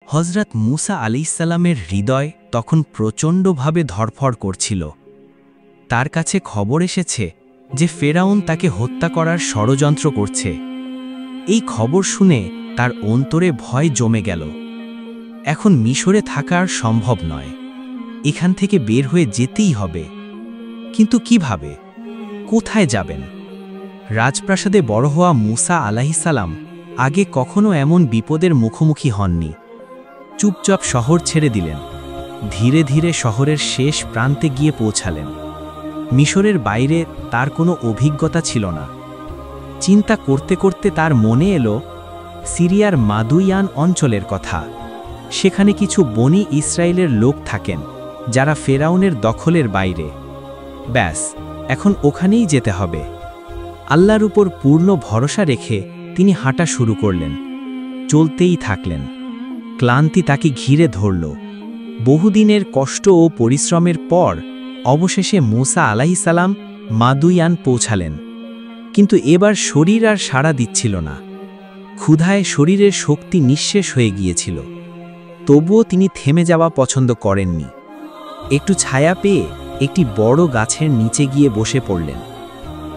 হযরত মুসা আলাইহিসসালামের হৃদয় তখন প্রচণ্ডভাবে ধড়ফড় করছিল। তার কাছে খবর এসেছে যে ফেরাউন তাকে হত্যা করার ষড়যন্ত্র করছে। এই খবর শুনে তার অন্তরে ভয় জমে গেল। এখন মিশরে থাকা আর সম্ভব নয়, এখান থেকে বের হয়ে যেতেই হবে। কিন্তু কিভাবে, কোথায় যাবেন? রাজপ্রাসাদে বড় হওয়া মুসা আলাইহিসসালাম আগে কখনো এমন বিপদের মুখোমুখি হননি। চুপচাপ শহর ছেড়ে দিলেন, ধীরে ধীরে শহরের শেষ প্রান্তে গিয়ে পৌঁছালেন। মিশরের বাইরে তার কোনো অভিজ্ঞতা ছিল না। চিন্তা করতে করতে তার মনে এলো সিরিয়ার মাদুইয়ান অঞ্চলের কথা। সেখানে কিছু বনি ইসরায়েলের লোক থাকেন যারা ফেরাউনের দখলের বাইরে। ব্যাস, এখন ওখানেই যেতে হবে। আল্লাহর উপর পূর্ণ ভরসা রেখে তিনি হাঁটা শুরু করলেন। চলতেই থাকলেন। ক্লান্তি তাকে ঘিরে ধরল। বহুদিনের কষ্ট ও পরিশ্রমের পর অবশেষে মুসা আলাইহিসসালাম মাদুইয়ান পৌঁছালেন। কিন্তু এবার শরীর আর সাড়া দিচ্ছিল না। ক্ষুধায় শরীরের শক্তি নিঃশেষ হয়ে গিয়েছিল। তবুও তিনি থেমে যাওয়া পছন্দ করেননি। একটু ছায়া পেয়ে একটি বড় গাছের নিচে গিয়ে বসে পড়লেন।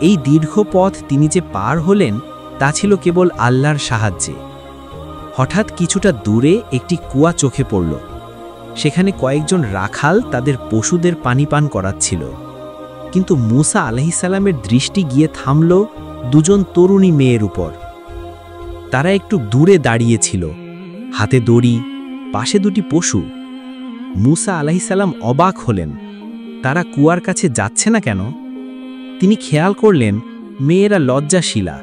এই দীর্ঘ পথ তিনি যে পার হলেন তা ছিল কেবল আল্লাহর সাহায্যে। হঠাৎ কিছুটা দূরে একটি কুয়া চোখে পড়ল। সেখানে কয়েকজন রাখাল তাদের পশুদের পানি পান করাচ্ছিল। কিন্তু মুসা আলাইহিসসালামের দৃষ্টি গিয়ে থামল দুজন তরুণী মেয়ের উপর। তারা একটু দূরে দাঁড়িয়েছিল, হাতে দড়ি, পাশে দুটি পশু। মুসা আলাইহিসসালাম অবাক হলেন, তারা কুয়ার কাছে যাচ্ছে না কেন? তিনি খেয়াল করলেন মেয়েরা লজ্জাশীলা,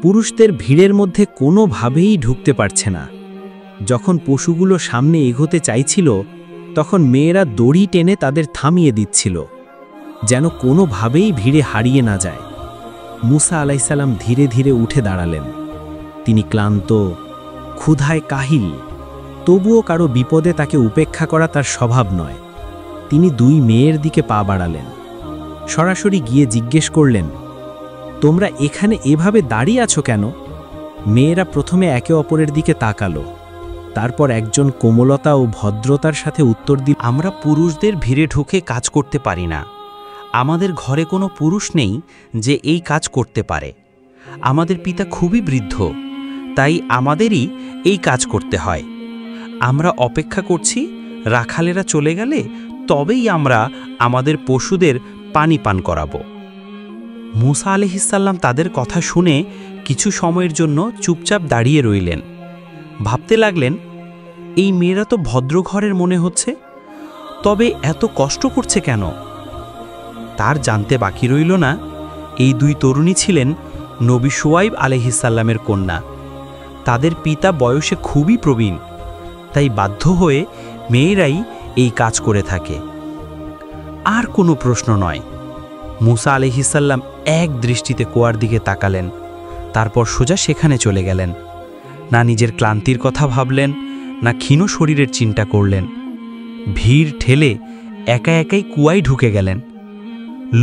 পুরুষদের ভিড়ের মধ্যে কোনোভাবেই ঢুকতে পারছে না। যখন পশুগুলো সামনে এগোতে চাইছিল তখন মেয়েরা দড়ি টেনে তাদের থামিয়ে দিচ্ছিল, যেন কোনোভাবেই ভিড়ে হারিয়ে না যায়। মুসা আলাইহিসসালাম ধীরে ধীরে উঠে দাঁড়ালেন। তিনি ক্লান্ত, ক্ষুধায় কাহিল, তবুও কারো বিপদে তাকে উপেক্ষা করা তার স্বভাব নয়। তিনি দুই মেয়ের দিকে পা বাড়ালেন। সরাসরি গিয়ে জিজ্ঞেস করলেন, তোমরা এখানে এভাবে দাঁড়িয়ে আছো কেন? মেয়েরা প্রথমে একে অপরের দিকে তাকালো, তারপর একজন কোমলতা ও ভদ্রতার সাথে উত্তর দিল, আমরা পুরুষদের ভিড়ে ঢুকে কাজ করতে পারি না। আমাদের ঘরে কোনো পুরুষ নেই যে এই কাজ করতে পারে। আমাদের পিতা খুবই বৃদ্ধ, তাই আমাদেরই এই কাজ করতে হয়। আমরা অপেক্ষা করছি রাখালেরা চলে গেলে তবেই আমরা আমাদের পশুদের পানি পান করাবো। মুসা আলাইহিসসালাম তাদের কথা শুনে কিছু সময়ের জন্য চুপচাপ দাঁড়িয়ে রইলেন। ভাবতে লাগলেন, এই মেয়েরা তো ভদ্র ঘরের মনে হচ্ছে, তবে এত কষ্ট করছে কেন? তার জানতে বাকি রইল না এই দুই তরুণী ছিলেন নবী শুআয়ব আলাইহিসসালামের কন্যা। তাদের পিতা বয়সে খুবই প্রবীণ, তাই বাধ্য হয়ে মেয়েরাই এই কাজ করে থাকে। আর কোনো প্রশ্ন নয়। মুসা আলাইহিসসালাম এক দৃষ্টিতে কুয়ার দিকে তাকালেন, তারপর সোজা সেখানে চলে গেলেন। না নিজের ক্লান্তির কথা ভাবলেন, না ক্ষীণ শরীরের চিন্তা করলেন। ভিড় ঠেলে একা একাই কুয়ায় ঢুকে গেলেন।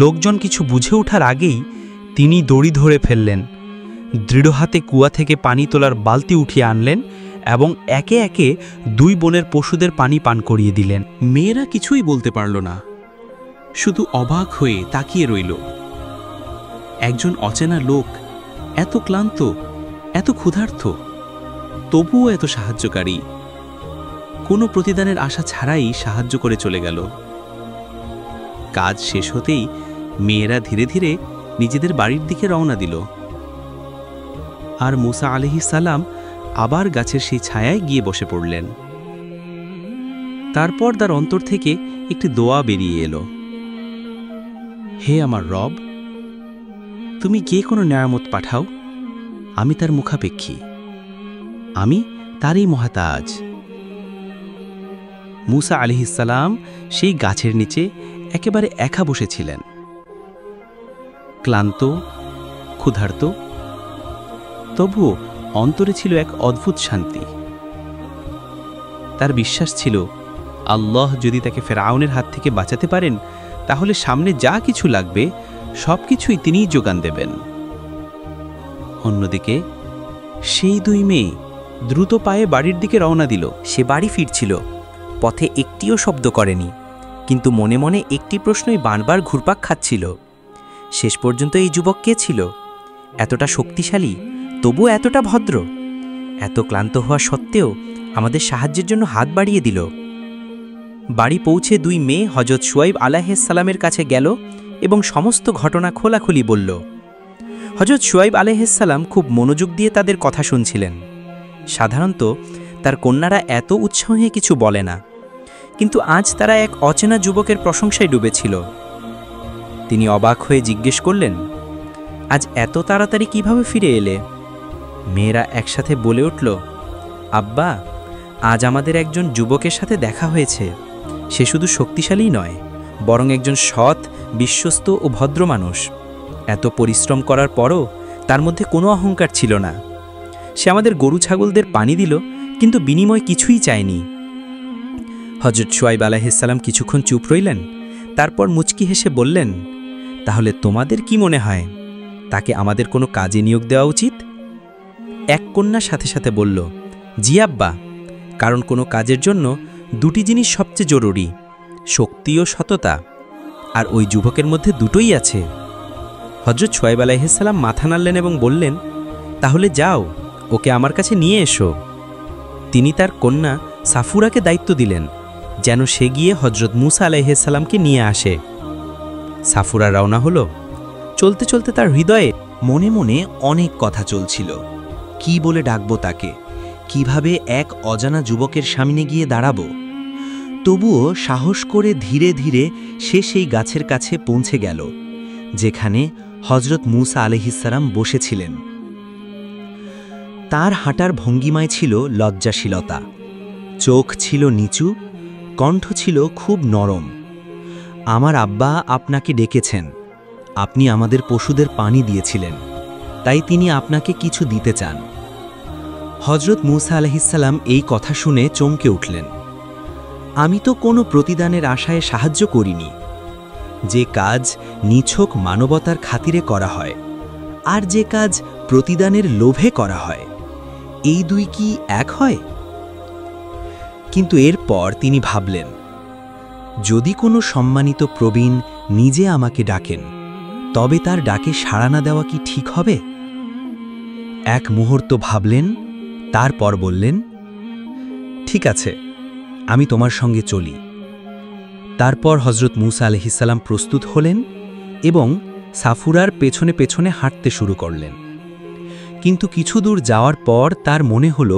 লোকজন কিছু বুঝে ওঠার আগেই তিনি দড়ি ধরে ফেললেন। দৃঢ় হাতে কুয়া থেকে পানি তোলার বালতি উঠিয়ে আনলেন এবং একে একে দুই বোনের পশুদের পানি পান করিয়ে দিলেন। মেয়েরা কিছুই বলতে পারল না, শুধু অবাক হয়ে তাকিয়ে রইল। একজন অচেনা লোক, এত ক্লান্ত, এত ক্ষুধার্ত, তবুও এত সাহায্যকারী। কোনো প্রতিদানের আশা ছাড়াই সাহায্য করে চলে গেল। কাজ শেষ হতেই মেয়েরা ধীরে ধীরে নিজেদের বাড়ির দিকে রওনা দিল। আর মুসা আলাইহিসসালাম আবার গাছের সেই ছায়ায় গিয়ে বসে পড়লেন। তারপর তার অন্তর থেকে একটি দোয়া বেরিয়ে এলো, হে আমার রব, তুমি যে কোনো নেয়ামত পাঠাও, আমি তার মুখাপেক্ষী, আমি তারই মহাতাজ। মুসা আলাইহিসসালাম সেই গাছের নিচে একেবারে একা বসেছিলেন, ক্লান্ত, ক্ষুধার্ত, তবুও অন্তরে ছিল এক অদ্ভুত শান্তি। তার বিশ্বাস ছিল আল্লাহ যদি তাকে ফেরাউনের হাত থেকে বাঁচাতে পারেন তাহলে সামনে যা কিছু লাগবে সবকিছুই তিনিই যোগান দেবেন। অন্যদিকে সেই দুই মেয়ে দ্রুত পায়ে বাড়ির দিকে রওনা দিল। সে বাড়ি ফিরছিল, পথে একটিও শব্দ করেনি, কিন্তু মনে মনে একটি প্রশ্নই বারবার ঘুরপাক খাচ্ছিল। শেষ পর্যন্ত এই যুবক কে ছিল? এতটা শক্তিশালী, তবু এতটা ভদ্র, এত ক্লান্ত হওয়া সত্ত্বেও আমাদের সাহায্যের জন্য হাত বাড়িয়ে দিল। বাড়ি পৌঁছে দুই মেয়ে হজরত শুয়াইব আলাইহিসসালামের কাছে গেল এবং সমস্ত ঘটনা খোলাখুলি বলল। হজরত শুয়াইব আলাইহিসসালাম খুব মনোযোগ দিয়ে তাদের কথা শুনছিলেন। সাধারণত তার কন্যারা এত উৎসাহে কিছু বলে না, কিন্তু আজ তারা এক অচেনা যুবকের প্রশংসায় ডুবেছিল। তিনি অবাক হয়ে জিজ্ঞেস করলেন, আজ এত তাড়াতাড়ি কিভাবে ফিরে এলে? মেয়েরা একসাথে বলে উঠল, আব্বা, আজ আমাদের একজন যুবকের সাথে দেখা হয়েছে। সে শুধু শক্তিশালী নয়, বরং একজন সৎ, বিশ্বস্ত ও ভদ্র মানুষ। এত পরিশ্রম করার পরও তার মধ্যে কোনো অহংকার ছিল না। সে আমাদের গরু ছাগলদের পানি দিল, কিন্তু বিনিময় কিছুই চায়নি। হজরত শুয়াইব আলাইহিসসালাম কিছুক্ষণ চুপ রইলেন, তারপর মুচকি হেসে বললেন, তাহলে তোমাদের কি মনে হয় তাকে আমাদের কোনো কাজে নিয়োগ দেওয়া উচিত? এক কন্যা সাথে সাথে বলল, জি আব্বা, কারণ কোনো কাজের জন্য দুটি জিনিস সবচেয়ে জরুরি, শক্তি ও সততা, আর ওই যুবকের মধ্যে দুটোই আছে। হজরত শুয়াইব আলাইহিসসালাম মাথা নাড়লেন এবং বললেন, তাহলে যাও, ওকে আমার কাছে নিয়ে এসো। তিনি তার কন্যা সাফুরাকে দায়িত্ব দিলেন যেন সে গিয়ে হজরত মুসা আলাইহিসসালামকে নিয়ে আসে। সাফুরা রওনা হলো। চলতে চলতে তার হৃদয়ে মনে মনে অনেক কথা চলছিল। কি বলে ডাকবো তাকে, কিভাবে এক অজানা যুবকের সামনে গিয়ে দাঁড়াবো? তবুও সাহস করে ধীরে ধীরে সে সেই গাছের কাছে পৌঁছে গেল যেখানে হজরত মুসা আলাইহিসসালাম বসেছিলেন। তার হাঁটার ভঙ্গিমায় ছিল লজ্জাশীলতা, চোখ ছিল নিচু, কণ্ঠ ছিল খুব নরম। আমার আব্বা আপনাকে ডেকেছেন, আপনি আমাদের পশুদের পানি দিয়েছিলেন, তাই তিনি আপনাকে কিছু দিতে চান। হজরত মুসা আলাইহিসসালাম এই কথা শুনে চমকে উঠলেন। আমি তো কোনো প্রতিদানের আশায় সাহায্য করিনি। যে কাজ নিছক মানবতার খাতিরে করা হয়, আর যে কাজ প্রতিদানের লোভে করা হয়, এই দুই কি এক হয়? কিন্তু এরপর তিনি ভাবলেন, যদি কোনো সম্মানিত প্রবীণ নিজে আমাকে ডাকেন, তবে তার ডাকে সাড়া না দেওয়া কি ঠিক হবে? এক মুহূর্ত ভাবলেন, তারপর বললেন, ঠিক আছে, আমি তোমার সঙ্গে চলি। তারপর হজরত মুসা আলাইহিসসালাম প্রস্তুত হলেন এবং সাফুরার পেছনে পেছনে হাঁটতে শুরু করলেন। কিন্তু কিছু দূর যাওয়ার পর তার মনে হল,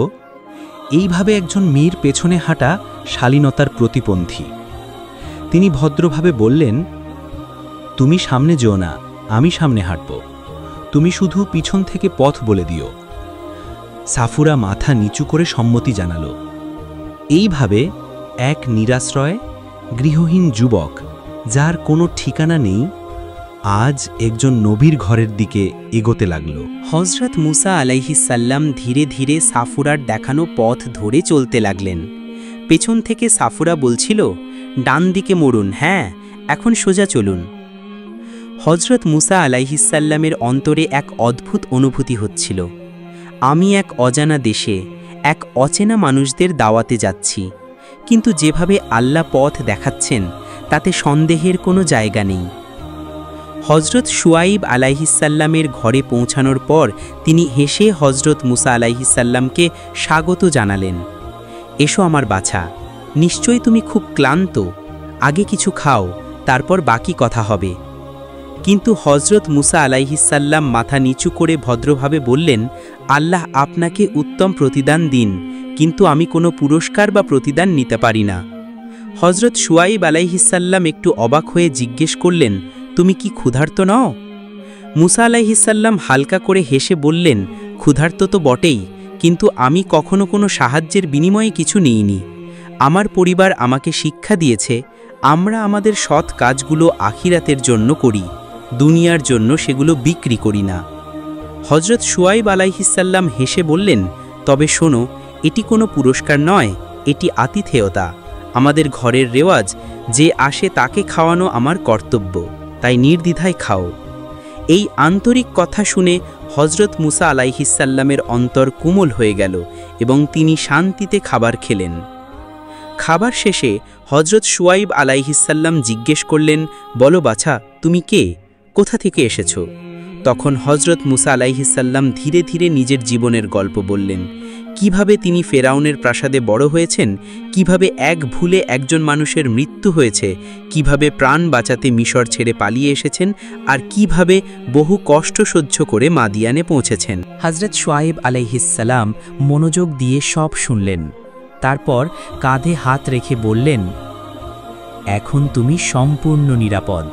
এইভাবে একজন মেয়ের পেছনে হাঁটা শালীনতার প্রতিপন্থী। তিনি ভদ্রভাবে বললেন, তুমি সামনে যেও না, আমি সামনে হাঁটব, তুমি শুধু পিছন থেকে পথ বলে দিও। সাফুরা মাথা নিচু করে সম্মতি জানাল। এইভাবে এক নিরাশ্রয় গৃহহীন যুবক, যার কোনো ঠিকানা নেই, আজ একজন নবীর ঘরের দিকে এগোতে লাগল। হজরত মুসা আলাইহিসসালাম ধীরে ধীরে সাফুরার দেখানো পথ ধরে চলতে লাগলেন। পেছন থেকে সাফুরা বলছিল, ডান দিকে মোড়ুন, হ্যাঁ, এখন সোজা চলুন। হজরত মুসা আলাইহিসসালামের অন্তরে এক অদ্ভুত অনুভূতি হচ্ছিল। আমি এক অজানা দেশে, এক অচেনা মানুষদের দাওয়াতে যাচ্ছি, কিন্তু যেভাবে আল্লাহ পথ দেখাচ্ছেন তাতে সন্দেহের কোনো জায়গা নেই। হজরত শুয়াইব আলাইহিসসালামের ঘরে পৌঁছানোর পর তিনি হেসে হজরত মুসা আলাইহিসসালামকে স্বাগত জানালেন। এসো আমার বাছা, নিশ্চয়ই তুমি খুব ক্লান্ত, আগে কিছু খাও, তারপর বাকি কথা হবে। কিন্তু হজরত মুসা আলাইহিসসালাম মাথা নিচু করে ভদ্রভাবে বললেন, আল্লাহ আপনাকে উত্তম প্রতিদান দিন, কিন্তু আমি কোনো পুরস্কার বা প্রতিদান নিতে পারি না। হজরত শুয়াইব আলাইহিসসালাম একটু অবাক হয়ে জিজ্ঞেস করলেন, তুমি কি ক্ষুধার্ত নও? মুসা আলাইহিসসালাম হালকা করে হেসে বললেন, ক্ষুধার্ত তো বটেই, কিন্তু আমি কখনো কোনো সাহায্যের বিনিময়ে কিছু নিইনি। আমার পরিবার আমাকে শিক্ষা দিয়েছে, আমরা আমাদের সৎ কাজগুলো আখিরাতের জন্য করি, দুনিয়ার জন্য সেগুলো বিক্রি করি না। হজরত শুয়াইব আলাইহিসসালাম হেসে বললেন, তবে শোনো, এটি কোনো পুরস্কার নয়, এটি আতিথেয়তা। আমাদের ঘরের রেওয়াজ, যে আসে তাকে খাওয়ানো আমার কর্তব্য, তাই নির্দ্বিধায় খাও। এই আন্তরিক কথা শুনে হজরত মুসা আলাইহিসাল্লামের অন্তর কোমল হয়ে গেল এবং তিনি শান্তিতে খাবার খেলেন। খাবার শেষে হজরত শুয়াইব আলাইহিসাল্লাম জিজ্ঞেস করলেন, বলো বাছা, তুমি কে, কোথা থেকে এসেছো? তখন হজরত মুসা আলাইহিসাল্লাম ধীরে ধীরে নিজের জীবনের গল্প বললেন, কিভাবে তিনি ফেরাউনের প্রাসাদে বড় হয়েছেন, কিভাবে এক ভুলে একজন মানুষের মৃত্যু হয়েছে, কিভাবে প্রাণ বাঁচাতে মিশর ছেড়ে পালিয়ে এসেছেন, আর কিভাবে বহু কষ্ট সহ্য করে মাদিয়ানে পৌঁছেছেন। হজরত শুয়াইব আলাইহিসসালাম মনোযোগ দিয়ে সব শুনলেন। তারপর কাঁধে হাত রেখে বললেন, এখন তুমি সম্পূর্ণ নিরাপদ।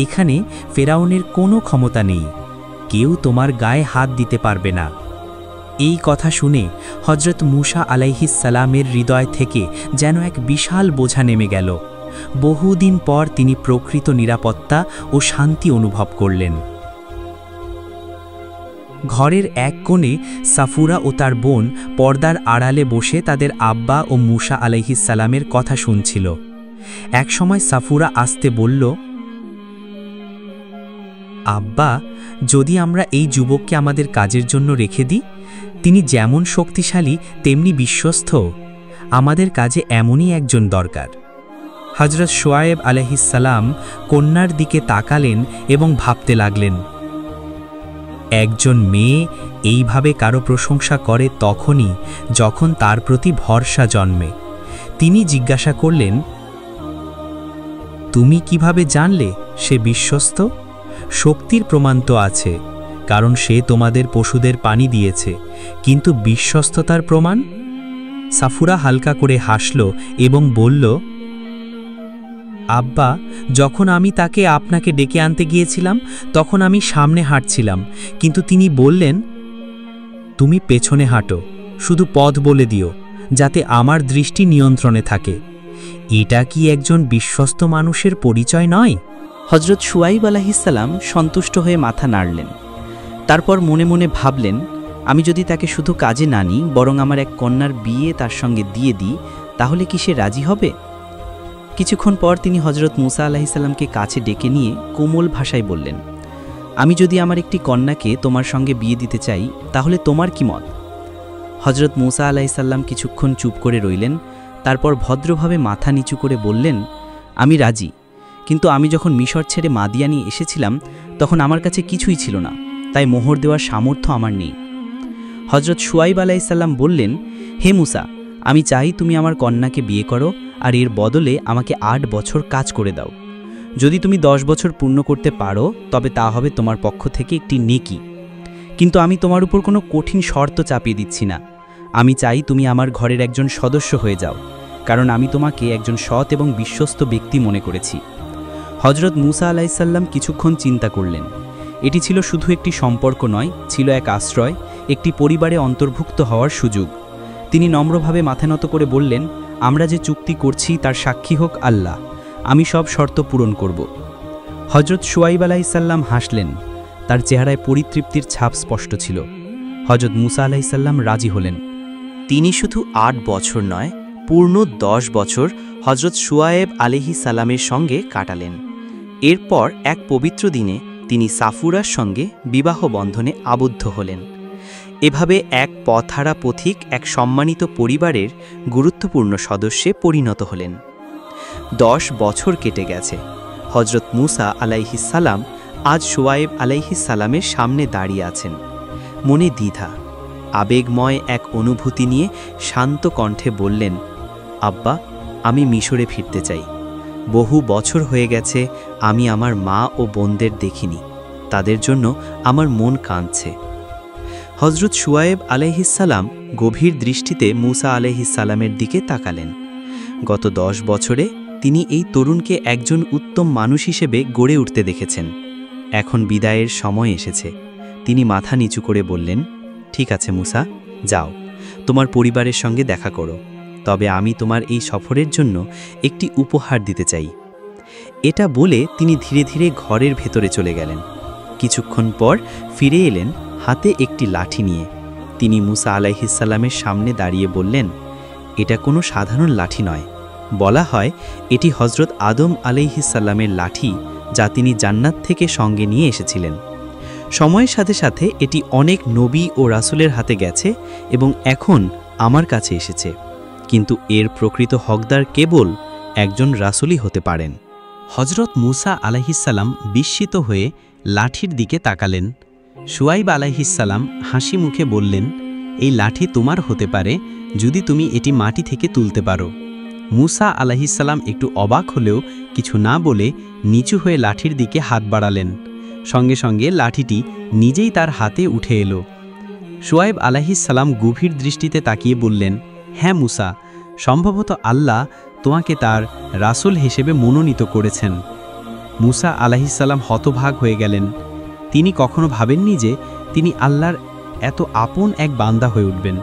এখানে ফেরাউনের কোনো ক্ষমতা নেই, কেউ তোমার গায়ে হাত দিতে পারবে না। এই কথা শুনে হজরত মুসা আলাইহিসসালামের হৃদয় থেকে যেন এক বিশাল বোঝা নেমে গেল। বহুদিন পর তিনি প্রকৃত নিরাপত্তা ও শান্তি অনুভব করলেন। ঘরের এক কোণে সাফুরা ও তার বোন পর্দার আড়ালে বসে তাদের আব্বা ও মুসা আলাইহিসসালামের কথা শুনছিল। একসময় সাফুরা আসতে বলল, আব্বা, যদি আমরা এই যুবককে আমাদের কাজের জন্য রেখে দিই, তিনি যেমন শক্তিশালী তেমনি বিশ্বস্ত, আমাদের কাজে এমনই একজন দরকার। হজরত শুয়াইব আলাইহিসসালাম কন্যার দিকে তাকালেন এবং ভাবতে লাগলেন, একজন মেয়ে এইভাবে কারো প্রশংসা করে তখনই যখন তার প্রতি ভরসা জন্মে। তিনি জিজ্ঞাসা করলেন, তুমি কিভাবে জানলে সে বিশ্বস্ত? শক্তির প্রমাণ তো আছে, কারণ সে তোমাদের পশুদের পানি দিয়েছে, কিন্তু বিশ্বস্ততার প্রমাণ? সাফুরা হালকা করে হাসল এবং বলল, আব্বা, যখন আমি তাকে আপনাকে ডেকে আনতে গিয়েছিলাম তখন আমি সামনে হাঁটছিলাম, কিন্তু তিনি বললেন, তুমি পেছনে হাঁটো, শুধু পথ বলে দিও, যাতে আমার দৃষ্টি নিয়ন্ত্রণে থাকে। এটা কি একজন বিশ্বস্ত মানুষের পরিচয় নয়? হজরত শুয়াইব আলাইহিসসালাম সন্তুষ্ট হয়ে মাথা নাড়লেন। তারপর মনে মনে ভাবলেন, আমি যদি তাকে শুধু কাজে না নিই, বরং আমার এক কন্যার বিয়ে তার সঙ্গে দিয়ে দিই, তাহলে কি সে রাজি হবে? কিছুক্ষণ পর তিনি হজরত মুসা আলাইহিসসালামকে কাছে ডেকে নিয়ে কোমল ভাষায় বললেন, আমি যদি আমার একটি কন্যাকে তোমার সঙ্গে বিয়ে দিতে চাই, তাহলে তোমার কি মত? হজরত মুসা আলাইহিসসালাম কিছুক্ষণ চুপ করে রইলেন। তারপর ভদ্রভাবে মাথা নিচু করে বললেন, আমি রাজি, কিন্তু আমি যখন মিশর ছেড়ে মাদিয়ানে এসেছিলাম তখন আমার কাছে কিছুই ছিল না, তাই মোহর দেওয়ার সামর্থ্য আমার নেই। হজরত শুয়াইব আলাইহিসসালাম বললেন, হে মুসা, আমি চাই তুমি আমার কন্যাকে বিয়ে করো, আর এর বদলে আমাকে 8 বছর কাজ করে দাও। যদি তুমি 10 বছর পূর্ণ করতে পারো তবে তা হবে তোমার পক্ষ থেকে একটি নেকি, কিন্তু আমি তোমার উপর কোনো কঠিন শর্ত চাপিয়ে দিচ্ছি না। আমি চাই তুমি আমার ঘরের একজন সদস্য হয়ে যাও, কারণ আমি তোমাকে একজন সৎ এবং বিশ্বস্ত ব্যক্তি মনে করেছি। হজরত মুসা আলাইহিসসালাম কিছুক্ষণ চিন্তা করলেন। এটি ছিল শুধু একটি সম্পর্ক নয়, ছিল এক আশ্রয়, একটি পরিবারে অন্তর্ভুক্ত হওয়ার সুযোগ। তিনি নম্রভাবে মাথা নত করে বললেন, আমরা যে চুক্তি করছি তার সাক্ষী হোক আল্লাহ, আমি সব শর্ত পূরণ করব। হজরত শুয়াইব আলাইহিসসালাম হাসলেন, তার চেহারায় পরিতৃপ্তির ছাপ স্পষ্ট ছিল। হজরত মুসা আলাইহিসসালাম রাজি হলেন। তিনি শুধু 8 বছর নয়, পূর্ণ 10 বছর হজরত শুয়াইব আলাইহিসসালামের সঙ্গে কাটালেন। এরপর এক পবিত্র দিনে তিনি সাফুরার সঙ্গে বিবাহ বন্ধনে আবদ্ধ হলেন। এভাবে এক পথহারা পথিক এক সম্মানিত পরিবারের গুরুত্বপূর্ণ সদস্যে পরিণত হলেন। 10 বছর কেটে গেছে। হজরত মুসা আলাইহিসসালাম আজ শুয়াইব আলাইহিসসালামের সামনে দাঁড়িয়ে আছেন। মনে দ্বিধা, আবেগময় এক অনুভূতি নিয়ে শান্ত কণ্ঠে বললেন, আব্বা, আমি মিশরে ফিরতে চাই। বহু বছর হয়ে গেছে আমি আমার মা ও বোনদের দেখিনি, তাদের জন্য আমার মন কাঁদছে। হজরত শুয়াইব আলাইহিসসালাম গভীর দৃষ্টিতে মুসা আলাইহিসসালামের দিকে তাকালেন। গত 10 বছরে তিনি এই তরুণকে একজন উত্তম মানুষ হিসেবে গড়ে উঠতে দেখেছেন। এখন বিদায়ের সময় এসেছে। তিনি মাথা নিচু করে বললেন, ঠিক আছে মুসা, যাও, তোমার পরিবারের সঙ্গে দেখা করো, তবে আমি তোমার এই সফরের জন্য একটি উপহার দিতে চাই। এটা বলে তিনি ধীরে ধীরে ঘরের ভেতরে চলে গেলেন। কিছুক্ষণ পর ফিরে এলেন হাতে একটি লাঠি নিয়ে। তিনি মুসা আলাইহিসসালামের সামনে দাঁড়িয়ে বললেন, এটা কোনো সাধারণ লাঠি নয়, বলা হয় এটি হজরত আদম আলাইহিসসালামের লাঠি, যা তিনি জান্নাত থেকে সঙ্গে নিয়ে এসেছিলেন। সময়ের সাথে সাথে এটি অনেক নবী ও রাসূলের হাতে গেছে এবং এখন আমার কাছে এসেছে, কিন্তু এর প্রকৃত হকদার কেবল একজন রাসূলই হতে পারেন। হজরত মুসা আলাইহিসসালাম বিস্মিত হয়ে লাঠির দিকে তাকালেন। শুয়াইব আলাইহিসসালাম হাসি মুখে বললেন, এই লাঠি তোমার হতে পারে যদি তুমি এটি মাটি থেকে তুলতে পারো। মুসা আলাইহিসসালাম একটু অবাক হলেও কিছু না বলে নিচু হয়ে লাঠির দিকে হাত বাড়ালেন। সঙ্গে সঙ্গে লাঠিটি নিজেই তার হাতে উঠে এলো। শুয়াইব আলাইহিসসালাম গভীর দৃষ্টিতে তাকিয়ে বললেন, হ্যাঁ মুসা, সম্ভবত আল্লাহ তোমাকে তার রাসূল হিসেবে মনোনীত করেছেন। মুসা আলাইহিসসালাম হতভাগ হয়ে গেলেন। তিনি কখনো ভাবেননি যে তিনি আল্লাহর এত আপন এক বান্দা হয়ে উঠবেন।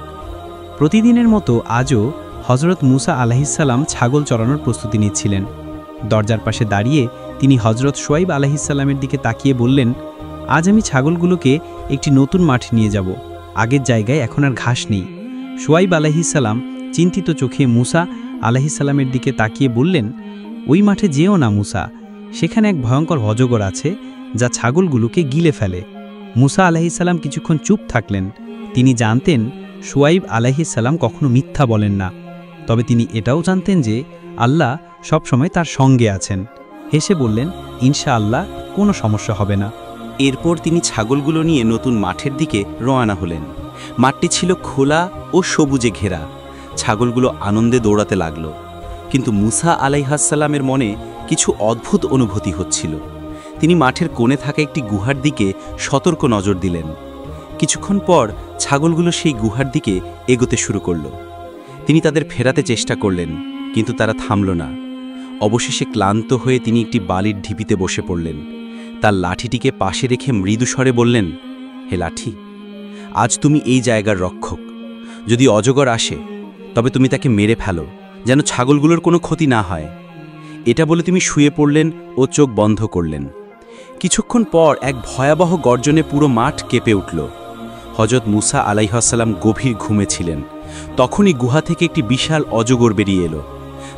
প্রতিদিনের মতো আজও হজরত মুসা আলাইহিসসালাম ছাগল চড়ানোর প্রস্তুতি নিচ্ছিলেন। দরজার পাশে দাঁড়িয়ে তিনি হজরত শুয়াইব আলাইহিসসালামের দিকে তাকিয়ে বললেন, আজ আমি ছাগলগুলোকে একটি নতুন মাঠে নিয়ে যাব। আগের জায়গায় এখন আর ঘাস নেই। শুয়াইব আলাইহিসসালাম চিন্তিত চোখে মুসা আলাইহিসসালামের দিকে তাকিয়ে বললেন, ওই মাঠে যেও না মুসা, সেখানে এক ভয়ঙ্কর অজগর আছে যা ছাগলগুলোকে গিলে ফেলে। মুসা আলাইহিসসালাম কিছুক্ষণ চুপ থাকলেন। তিনি জানতেন শুয়াইব আলাইহিসসালাম কখনো মিথ্যা বলেন না, তবে তিনি এটাও জানতেন যে আল্লাহ সবসময় তার সঙ্গে আছেন। হেসে বললেন, ইনশাআল্লাহ কোনো সমস্যা হবে না। এরপর তিনি ছাগলগুলো নিয়ে নতুন মাঠের দিকে রওনা হলেন। মাঠটি ছিল খোলা ও সবুজে ঘেরা। ছাগলগুলো আনন্দে দৌড়াতে লাগল, কিন্তু মুসা আলাইহিসসালামের মনে কিছু অদ্ভুত অনুভূতি হচ্ছিল। তিনি মাঠের কোণে থাকা একটি গুহার দিকে সতর্ক নজর দিলেন। কিছুক্ষণ পর ছাগলগুলো সেই গুহার দিকে এগোতে শুরু করল। তিনি তাদের ফেরাতে চেষ্টা করলেন, কিন্তু তারা থামল না। অবশেষে ক্লান্ত হয়ে তিনি একটি বালির ঢিপিতে বসে পড়লেন। তার লাঠিটিকে পাশে রেখে মৃদু স্বরে বললেন, হে লাঠি, আজ তুমি এই জায়গার রক্ষক। যদি অজগর আসে তবে তুমি তাকে মেরে ফেলো, যেন ছাগলগুলোর কোনো ক্ষতি না হয়। এটা বলে তুমি শুয়ে পড়লেন ও চোখ বন্ধ করলেন। কিছুক্ষণ পর এক ভয়াবহ গর্জনে পুরো মাঠ কেঁপে উঠল। হযরত মুসা আলাইহিসসালাম গভীর ঘুমে ছিলেন। তখনই গুহা থেকে একটি বিশাল অজগর বেরিয়ে এলো।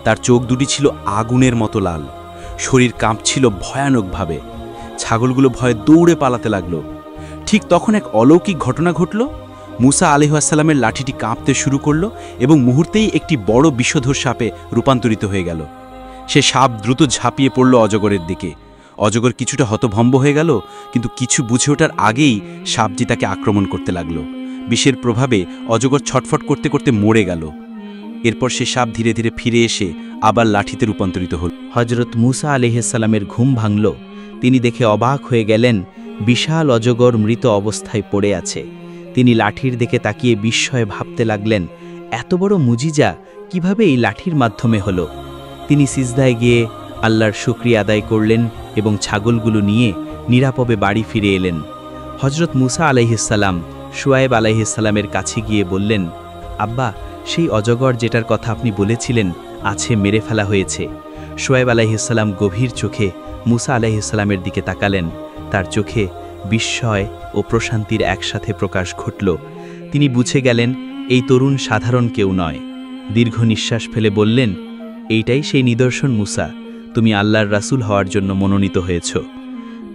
তার চোখ দুটি ছিল আগুনের মতো লাল, শরীর কাঁপছিল ভয়ানকভাবে। ছাগলগুলো ভয়ে দৌড়ে পালাতে লাগল। ঠিক তখন এক অলৌকিক ঘটনা ঘটল। মুসা আলাইহিসসালামের লাঠিটি কাঁপতে শুরু করল এবং মুহূর্তেই একটি বড় বিষধর সাপে রূপান্তরিত হয়ে গেল। সে সাপ দ্রুত ঝাঁপিয়ে পড়ল অজগরের দিকে। অজগর কিছুটা হতভম্ব হয়ে গেল, কিন্তু কিছু বুঝে ওঠার আগেই সাপটি তাকে আক্রমণ করতে লাগল। বিষের প্রভাবে অজগর ছটফট করতে করতে মরে গেল। এরপর সে সাপ ধীরে ধীরে ফিরে এসে আবার লাঠিতে রূপান্তরিত হল। হজরত মুসা আলাইহিসসালামের ঘুম ভাঙল। তিনি দেখে অবাক হয়ে গেলেন, বিশাল অজগর মৃত অবস্থায় পড়ে আছে। তিনি লাঠির দিকে তাকিয়ে বিস্ময়ে ভাবতে লাগলেন, এত বড় মুজিজা কিভাবে এই লাঠির মাধ্যমে হলো। তিনি সিজদায় গিয়ে আল্লাহর শুকরিয়া আদায় করলেন এবং ছাগলগুলো নিয়ে নিরাপদে বাড়ি ফিরে এলেন। হজরত মুসা আলাইহিসসালাম শুয়াইব আলাইহিসসালামের কাছে গিয়ে বললেন, আব্বা, সেই অজগর যেটার কথা আপনি বলেছিলেন আছে মেরে ফেলা হয়েছে। শুয়াইব আলাইহিসসালাম গভীর চোখে মুসা আলাইহিসসালামের দিকে তাকালেন। তার চোখে বিস্ময় ও প্রশান্তির একসাথে প্রকাশ ঘটল। তিনি বুঝে গেলেন এই তরুণ সাধারণ কেউ নয়। দীর্ঘ নিঃশ্বাস ফেলে বললেন, এইটাই সেই নিদর্শন মুসা, তুমি আল্লাহর রাসূল হওয়ার জন্য মনোনীত হয়েছ।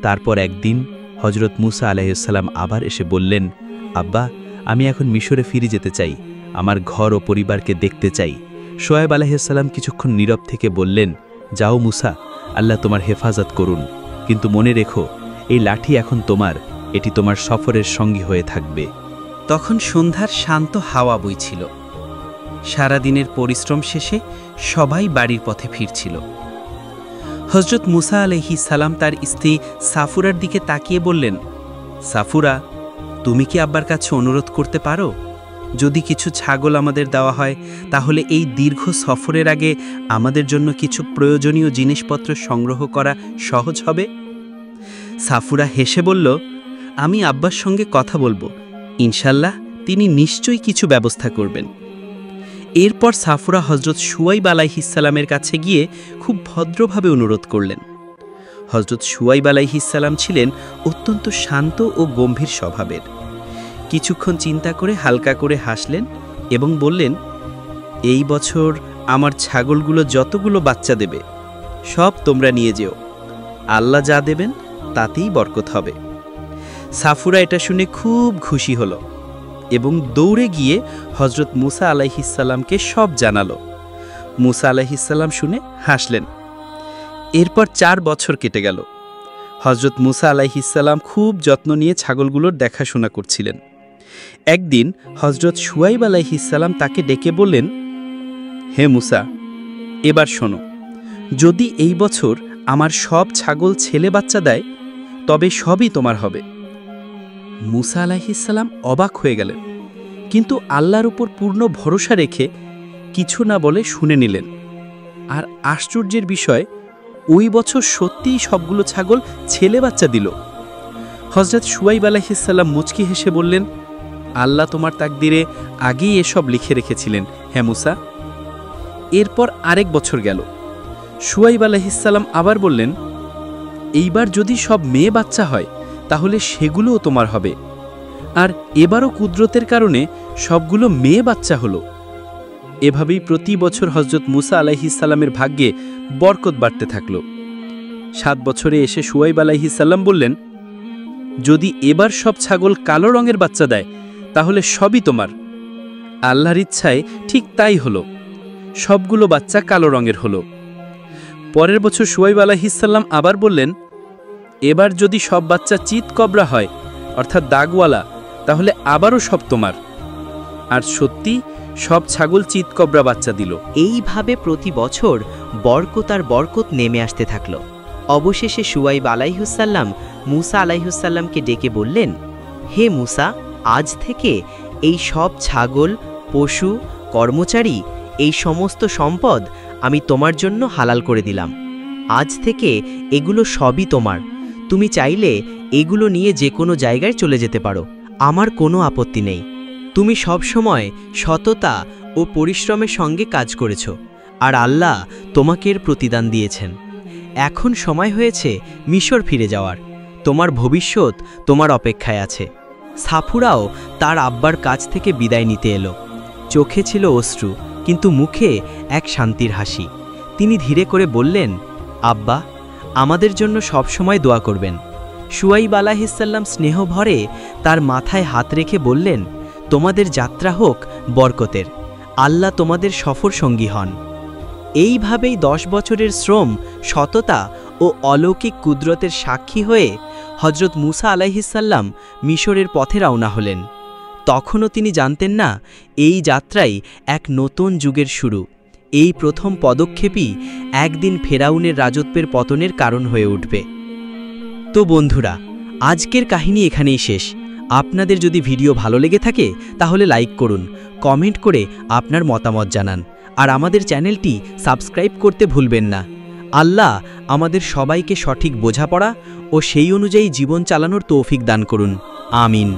তারপর একদিন হজরত মুসা আলাইহিসসালাম আবার এসে বললেন, আব্বা, আমি এখন মিশরে ফিরে যেতে চাই, আমার ঘর ও পরিবারকে দেখতে চাই। শুয়াইব আলাইহিসসালাম কিছুক্ষণ নীরব থেকে বললেন, যাও মুসা, আল্লাহ তোমার হেফাজত করুন, কিন্তু মনে রেখো এই লাঠি এখন তোমার, এটি তোমার সফরের সঙ্গী হয়ে থাকবে। তখন সন্ধ্যার শান্ত হাওয়া বইছিল। সারাদিনের পরিশ্রম শেষে সবাই বাড়ির পথে ফিরছিল। হযরত মুসা আলাইহিসসালাম তার স্ত্রী সাফুরার দিকে তাকিয়ে বললেন, সাফুরা, তুমি কি আব্বার কাছে অনুরোধ করতে পারো? যদি কিছু ছাগল আমাদের দেওয়া হয় তাহলে এই দীর্ঘ সফরের আগে আমাদের জন্য কিছু প্রয়োজনীয় জিনিসপত্র সংগ্রহ করা সহজ হবে। সাফুরা হেসে বলল, আমি আব্বার সঙ্গে কথা বলবো, ইনশাল্লাহ তিনি নিশ্চয়ই কিছু ব্যবস্থা করবেন। এরপর সাফুরা হযরত শুয়াইব আলাইহিসসালামের কাছে গিয়ে খুব ভদ্রভাবে অনুরোধ করলেন। হযরত শুয়াইব আলাইহিসসালাম ছিলেন অত্যন্ত শান্ত ও গম্ভীর স্বভাবের। কিছুক্ষণ চিন্তা করে হালকা করে হাসলেন এবং বললেন, এই বছর আমার ছাগলগুলো যতগুলো বাচ্চা দেবে সব তোমরা নিয়ে যেও, আল্লাহ যা দেবেন তাতেই বরকত হবে। সাফুরা এটা শুনে খুব খুশি হলো এবং দৌড়ে গিয়ে হজরত মুসা আলাইহিসসালামকে সব জানালো। মুসা আলাইহিসসালাম শুনে হাসলেন। এরপর 4 বছর কেটে গেল। হজরত মুসা আলাইহিসসালাম খুব যত্ন নিয়ে ছাগলগুলোর দেখাশোনা করছিলেন। একদিন হজরত শুয়াইব আলাইহিসসালাম তাকে ডেকে বললেন, হে মুসা, এবার শোনো, যদি এই বছর আমার সব ছাগল ছেলে বাচ্চা দেয় তবে সবই তোমার হবে। মুসা আলাইহিসসালাম অবাক হয়ে গেলেন, কিন্তু আল্লাহর উপর পূর্ণ ভরসা রেখে কিছু না বলে শুনে নিলেন। আর আশ্চর্যের বিষয়, ওই বছর সত্যিই সবগুলো ছাগল ছেলে বাচ্চা দিল। হজরত শুয়াইব আলাইহিসসালাম মুচকি হেসে বললেন, আল্লাহ তোমার তাকদিরে আগেই এসব লিখে রেখেছিলেন হে মুসা। এরপর আরেক বছর গেল। শুয়াইব আলাইহিসসালাম আবার বললেন, এইবার যদি সব মেয়ে বাচ্চা হয় তাহলে সেগুলোও তোমার হবে। আর এবারও কুদরতের কারণে সবগুলো মেয়ে বাচ্চা হলো। এভাবেই প্রতি বছর হজরত মুসা আলাইহিসসালামের ভাগ্যে বরকত বাড়তে থাকল। 7 বছরে এসে শুয়াইব আলাইহিসসালাম বললেন, যদি এবার সব ছাগল কালো রঙের বাচ্চা দেয় তাহলে সবই তোমার। আল্লাহর ইচ্ছায় ঠিক তাই হলো, সবগুলো বাচ্চা কালো রঙের হলো। পরের বছর শুয়াইব আলাইহিসসালাম আবার বললেন, এবার যদি সব বাচ্চা চিতকবরা হয় অর্থাৎ দাগওয়ালা তাহলে আবারও সব তোমার। আর সত্যি সব ছাগল চিতকবরা বাচ্চা দিল। এইভাবে প্রতি বছর বরকত আর বরকত নেমে আসতে থাকল। অবশেষে শুয়াইব আলাইহিসসালাম মুসা আলাইহিসসালামকে ডেকে বললেন, হে মুসা, আজ থেকে এই সব ছাগল, পশু, কর্মচারী, এই সমস্ত সম্পদ আমি তোমার জন্য হালাল করে দিলাম। আজ থেকে এগুলো সবই তোমার। তুমি চাইলে এগুলো নিয়ে যে কোনো জায়গায় চলে যেতে পারো, আমার কোনো আপত্তি নেই। তুমি সবসময় সততা ও পরিশ্রমের সঙ্গে কাজ করেছ, আর আল্লাহ তোমাকে এর প্রতিদান দিয়েছেন। এখন সময় হয়েছে মিশর ফিরে যাওয়ার। তোমার ভবিষ্যৎ তোমার অপেক্ষায় আছে। সাফুরাও তার আব্বার কাছ থেকে বিদায় নিতে এলো। চোখে ছিল অশ্রু, কিন্তু মুখে এক শান্তির হাসি। তিনি ধীরে করে বললেন, আব্বা, আমাদের জন্য সবসময় দোয়া করবেন। শুয়াইব আলাইহিসসালাম স্নেহ ভরে তার মাথায় হাত রেখে বললেন, তোমাদের যাত্রা হোক বরকতের, আল্লাহ তোমাদের সফর সঙ্গী হন। এইভাবেই 10 বছরের শ্রম, সততা ও অলৌকিক কুদরতের সাক্ষী হয়ে হজরত মুসা আলাইহিসসালাম মিশরের পথে রওনা হলেন। তখনও তিনি জানতেন না এই যাত্রাই এক নতুন যুগের শুরু। এই প্রথম পদক্ষেপই একদিন ফেরাউনের রাজত্বের পতনের কারণ হয়ে উঠবে। তো বন্ধুরা, আজকের কাহিনী এখানেই শেষ। আপনাদের যদি ভিডিও ভালো লেগে থাকে তাহলে লাইক করুন, কমেন্ট করে আপনার মতামত জানান, আর আমাদের চ্যানেলটি সাবস্ক্রাইব করতে ভুলবেন না। আল্লাহ আমাদের সবাইকে সঠিক বোঝাপড়া ও সেই অনুযায়ী জীবন চালানোর তৌফিক দান করুন। আমিন।